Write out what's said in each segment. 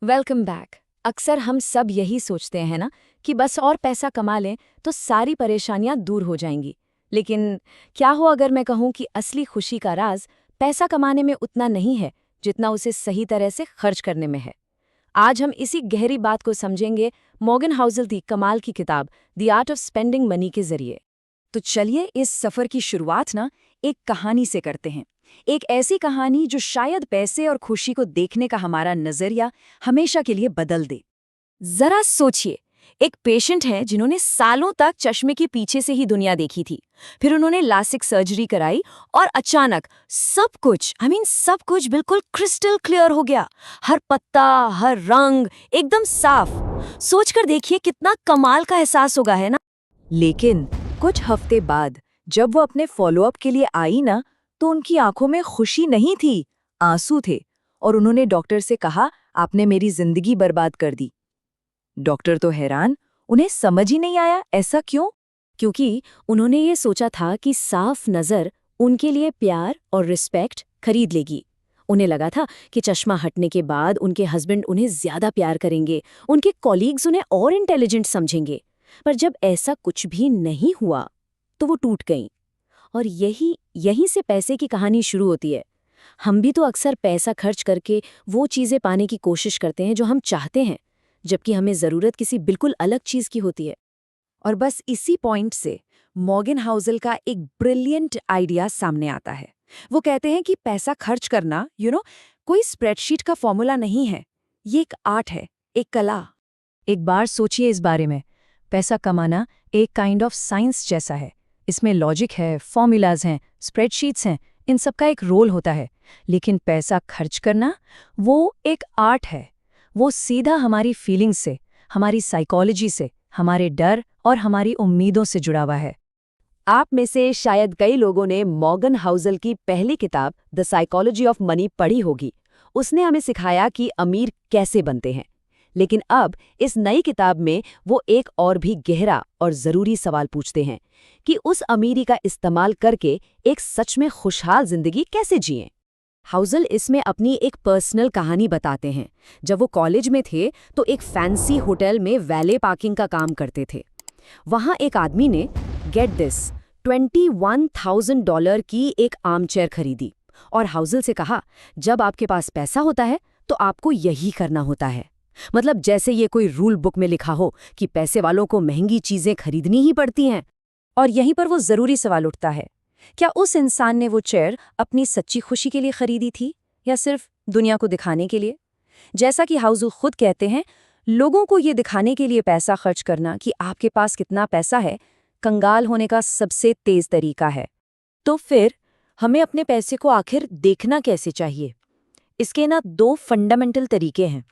Welcome back. अक्सर हम सब यही सोचते हैं ना कि बस और पैसा कमा लें तो सारी परेशानियां दूर हो जाएंगी। लेकिन क्या हो अगर मैं कहूं कि असली खुशी का राज पैसा कमाने में उतना नहीं है जितना उसे सही तरह से खर्च करने में है। आज हम इसी गहरी बात को समझेंगे मॉर्गन हाउसल की कमाल की किताब the art of spending money के जरिए। तो चलिए इस सफर की शुरुआत ना एक कहानी से करते हैं। एक ऐसी कहानी जो शायद पैसे और खुशी को देखने का हमारा नजरिया हमेशा के लिए बदल दे। जरा सोचिए, एक पेशेंट है जिन्होंने सालों तक चश्मे के पीछे से ही दुनिया देखी थी। फिर उन्होंने लासिक सर्जरी कराई और अचानक सब कुछ बिल्कुल क्रिस्टल क्लियर हो गया। हर पत्ता, हर रंग एकदम साफ। सोचकर देखिए कितना कमाल का एहसास होगा, है ना? लेकिन कुछ हफ्ते बाद जब वो अपने फॉलोअप के लिए आई ना, तो उनकी आंखों में खुशी नहीं थी, आंसू थे। और उन्होंने डॉक्टर से कहा, आपने मेरी जिंदगी बर्बाद कर दी। डॉक्टर तो हैरान, उन्हें समझ ही नहीं आया ऐसा क्यों। क्योंकि उन्होंने ये सोचा था कि साफ नज़र उनके लिए प्यार और रिस्पेक्ट खरीद लेगी। उन्हें लगा था कि चश्मा हटने के बाद उनके हस्बैंड उन्हें ज़्यादा प्यार करेंगे, उनके कॉलीग्स उन्हें और इंटेलिजेंट समझेंगे। पर जब ऐसा कुछ भी नहीं हुआ तो वो टूट गईं। और यहीं से पैसे की कहानी शुरू होती है। हम भी तो अक्सर पैसा खर्च करके वो चीज़ें पाने की कोशिश करते हैं जो हम चाहते हैं, जबकि हमें ज़रूरत किसी बिल्कुल अलग चीज़ की होती है। और बस इसी पॉइंट से मॉर्गन हाउसल का एक ब्रिलियंट आइडिया सामने आता है। वो कहते हैं कि पैसा खर्च करना कोई स्प्रेडशीट का फॉर्मूला नहीं है, ये एक आर्ट है, एक कला। एक बार सोचिए इस बारे में। पैसा कमाना एक काइंड ऑफ साइंस जैसा है। इसमें लॉजिक है, फॉर्मूलाज हैं, स्प्रेडशीट्स हैं, इन सब का एक रोल होता है। लेकिन पैसा खर्च करना, वो एक आर्ट है। वो सीधा हमारी फीलिंग्स से, हमारी साइकोलॉजी से, हमारे डर और हमारी उम्मीदों से जुड़ा हुआ है। आप में से शायद कई लोगों ने मॉर्गन हाउसल की पहली किताब द साइकोलॉजी ऑफ मनी पढ़ी होगी। उसने हमें सिखाया कि अमीर कैसे बनते हैं। लेकिन अब इस नई किताब में वो एक और भी गहरा और ज़रूरी सवाल पूछते हैं कि उस अमीरी का इस्तेमाल करके एक सच में खुशहाल जिंदगी कैसे जिएं। हाउसल इसमें अपनी एक पर्सनल कहानी बताते हैं। जब वो कॉलेज में थे तो एक फैंसी होटल में वैले पार्किंग का काम करते थे। वहां एक आदमी ने, गेट दिस, $21,000 की एक आर्मचेयर खरीदी और हाउसल से कहा, जब आपके पास पैसा होता है तो आपको यही करना होता है। मतलब जैसे ये कोई रूल बुक में लिखा हो कि पैसे वालों को महंगी चीजें खरीदनी ही पड़ती हैं। और यहीं पर वो जरूरी सवाल उठता है, क्या उस इंसान ने वो चेयर अपनी सच्ची खुशी के लिए खरीदी थी या सिर्फ दुनिया को दिखाने के लिए? जैसा कि हाउसल खुद कहते हैं, लोगों को ये दिखाने के लिए पैसा खर्च करना कि आपके पास कितना पैसा है, कंगाल होने का सबसे तेज तरीका है। तो फिर हमें अपने पैसे को आखिर देखना कैसे चाहिए? इसके ना दो फंडामेंटल तरीके हैं।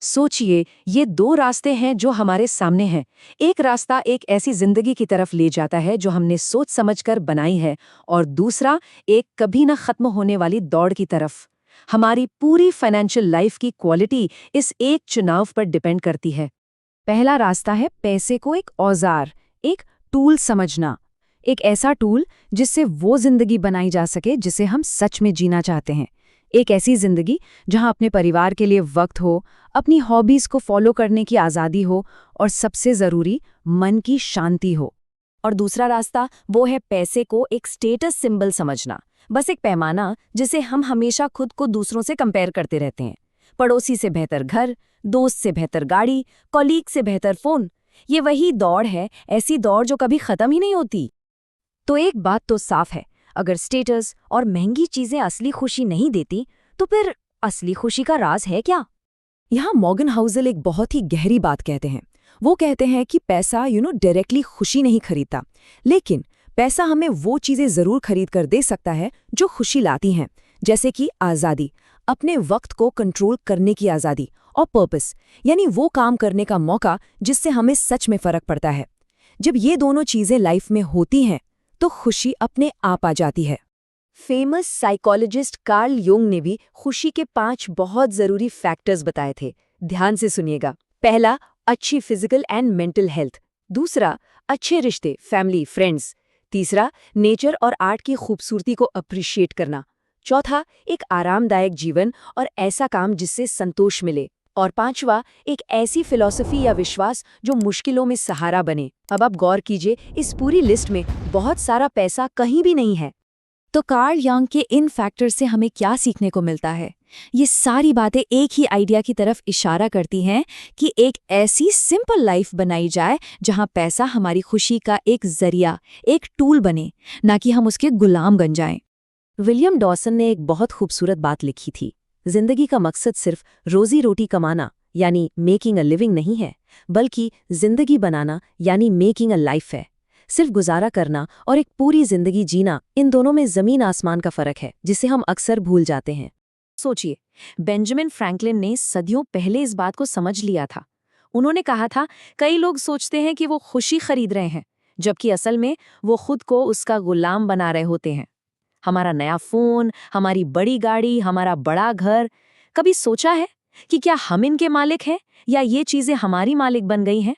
सोचिए, ये दो रास्ते हैं जो हमारे सामने हैं। एक रास्ता एक ऐसी जिंदगी की तरफ ले जाता है जो हमने सोच समझकर बनाई है, और दूसरा एक कभी न खत्म होने वाली दौड़ की तरफ। हमारी पूरी फाइनेंशियल लाइफ की क्वालिटी इस एक चुनाव पर डिपेंड करती है। पहला रास्ता है पैसे को एक औजार, एक टूल समझना। एक ऐसा टूल जिससे वो जिंदगी बनाई जा सके जिसे हम सच में जीना चाहते हैं। एक ऐसी जिंदगी जहां अपने परिवार के लिए वक्त हो, अपनी हॉबीज को फॉलो करने की आज़ादी हो, और सबसे ज़रूरी, मन की शांति हो। और दूसरा रास्ता वो है पैसे को एक स्टेटस सिंबल समझना, बस एक पैमाना जिसे हम हमेशा खुद को दूसरों से कंपेयर करते रहते हैं। पड़ोसी से बेहतर घर, दोस्त से बेहतर गाड़ी, कॉलीग से बेहतर फोन। ये वही दौड़ है, ऐसी दौड़ जो कभी खत्म ही नहीं होती। तो एक बात तो साफ है, अगर स्टेटस और महंगी चीजें असली खुशी नहीं देती, तो फिर असली खुशी का राज है क्या? यहाँ मॉर्गन हाउसल एक बहुत ही गहरी बात कहते हैं। वो कहते हैं कि पैसा डायरेक्टली खुशी नहीं खरीदता, लेकिन पैसा हमें वो चीजें जरूर खरीद कर दे सकता है जो खुशी लाती हैं। जैसे कि आज़ादी, अपने वक्त को कंट्रोल करने की आज़ादी, और पर्पस, यानी वो काम करने का मौका जिससे हमें सच में फर्क पड़ता है। जब ये दोनों चीजें लाइफ में होती हैं तो खुशी अपने आप आ जाती है। फेमस साइकोलॉजिस्ट कार्ल युंग ने भी खुशी के 5 बहुत जरूरी फैक्टर्स बताए थे। ध्यान से सुनिएगा। पहला, अच्छी फिजिकल एंड मेंटल हेल्थ। दूसरा, अच्छे रिश्ते, फैमिली, फ्रेंड्स। तीसरा, नेचर और आर्ट की खूबसूरती को अप्रिशिएट करना। चौथा, एक आरामदायक जीवन और ऐसा काम जिससे संतोष मिले। और 5वां, एक ऐसी फिलॉसफी या विश्वास जो मुश्किलों में सहारा बने। अब आप गौर कीजिए, इस पूरी लिस्ट में बहुत सारा पैसा कहीं भी नहीं है। तो कार्ल यंग के इन फैक्टर्स से हमें क्या सीखने को मिलता है? ये सारी बातें एक ही आइडिया की तरफ इशारा करती हैं कि एक ऐसी सिंपल लाइफ बनाई जाए जहां पैसा हमारी खुशी का एक जरिया, एक टूल बने, ना कि हम उसके गुलाम बन जाएं। विलियम डॉसन ने एक बहुत खूबसूरत बात लिखी थी, जिंदगी का मकसद सिर्फ रोजी रोटी कमाना यानी मेकिंग अ लिविंग नहीं है, बल्कि जिंदगी बनाना यानी मेकिंग अ लाइफ है। सिर्फ गुजारा करना और एक पूरी जिंदगी जीना, इन दोनों में जमीन आसमान का फर्क है, जिसे हम अक्सर भूल जाते हैं। सोचिए, बेंजामिन फ्रैंकलिन ने सदियों पहले इस बात को समझ लिया था। उन्होंने कहा था, कई लोग सोचते हैं कि वो खुशी खरीद रहे हैं, जबकि असल में वो खुद को उसका गुलाम बना रहे होते हैं। हमारा नया फोन, हमारी बड़ी गाड़ी, हमारा बड़ा घर, कभी सोचा है कि क्या हम इनके मालिक हैं या ये चीजें हमारी मालिक बन गई हैं?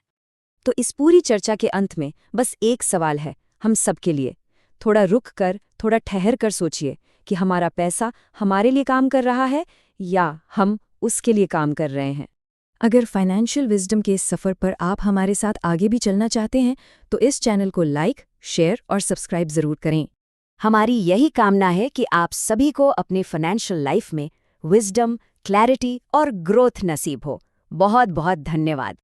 तो इस पूरी चर्चा के अंत में बस एक सवाल है हम सबके लिए। थोड़ा रुक कर, थोड़ा ठहर कर सोचिए कि हमारा पैसा हमारे लिए काम कर रहा है या हम उसके लिए काम कर रहे हैं। अगर फाइनेंशियल विजडम के इस सफ़र पर आप हमारे साथ आगे भी चलना चाहते हैं तो इस चैनल को लाइक, शेयर और सब्सक्राइब ज़रूर करें। हमारी यही कामना है कि आप सभी को अपनी फाइनेंशियल लाइफ में विजडम, क्लैरिटी और ग्रोथ नसीब हो। बहुत बहुत धन्यवाद।